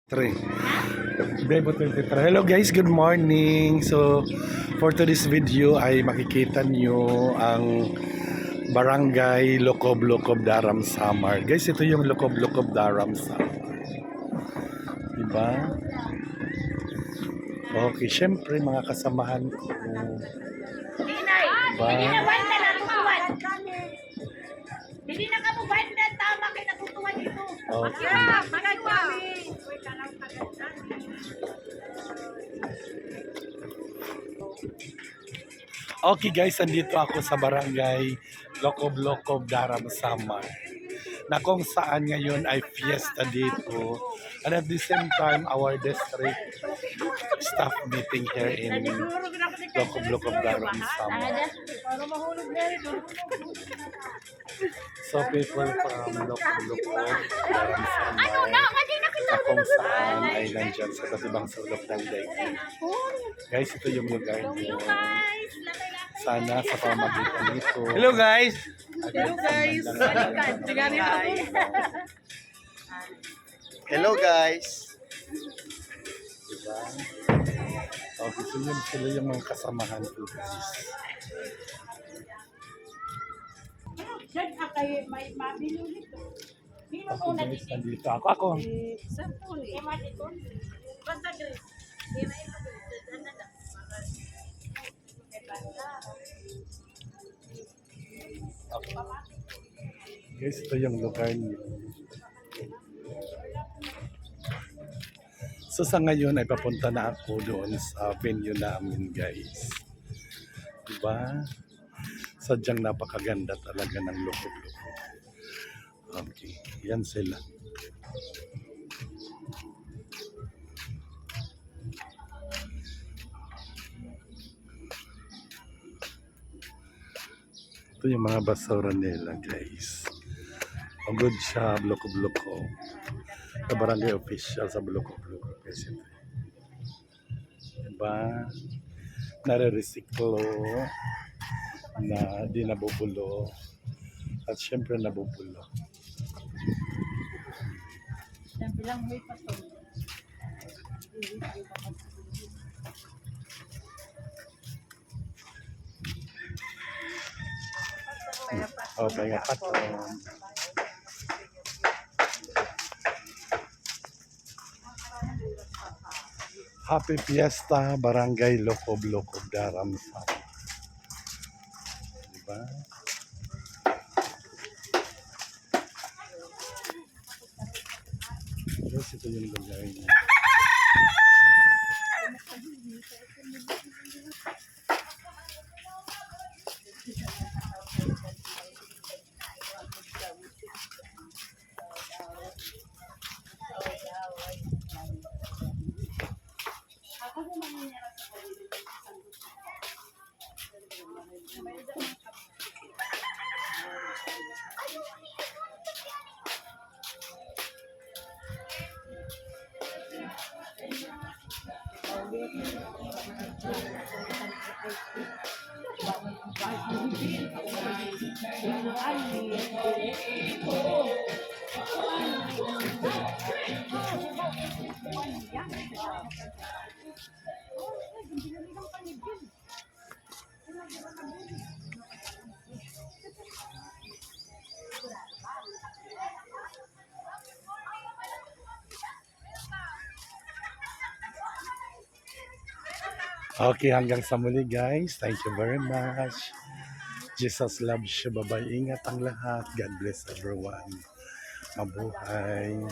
3. Bebo 23. Hello guys, good morning. So, for today's video ay makikita nyo ang Barangay Locob-Locob Daram Samar. Guys, ito yung Locob-Locob Daram Samar. Diba? Okay, syempre mga kasamahan ko. Diba? Hindi na ka mo banda, tama kay natutuwa dito. Okay. Okay guys, andito ako sa Barangay Locob-Locob Daram Samar, na kung saan ngayon ay fiesta dito. And at the same time, our district staff meeting here in Locob-Locob Daram Samar. So people from Locob-Locob Daram Samar, na kung saan ay nandyan sa iba't ibang sulok ng daigdig. Guys, ito yung lugar nyo. Sana sa pamagitan nito. Hello guys! Hello guys! Hello guys! Diba? Okay, so yun sila yung mga kasamahan ko guys. Diyan akay may mabilo nito. Sino Okay una guys, dito? nandito ako. Sampo ni. Ema dito. Basta Grace. Ema ito. Ano na? Okay. Guys, ito yung lugar niyo. So sa ngayon ay papunta na ako doon sa venue namin guys. Diba? Sadyang napakaganda talaga ng Locob-Locob. Okay, yan sila. Ito yung mga basura nila guys. Ang good siya, Locob-Locob. Sa barangay official sa Locob-Locob guys. Ito. Diba? Nare-recyclo na di nabubulo at syempre nabubulo. Yan bilang may pato. Okay, nga patron. Happy Fiesta, Barangay Locob-Locob Daram Samar. Diba? Yes, ito yung lugar niya. Okay, hanggang sa muli guys. Thank you very much. Jesus loves you. Bye-bye. Ingat ang lahat. God bless everyone. Mabuhay.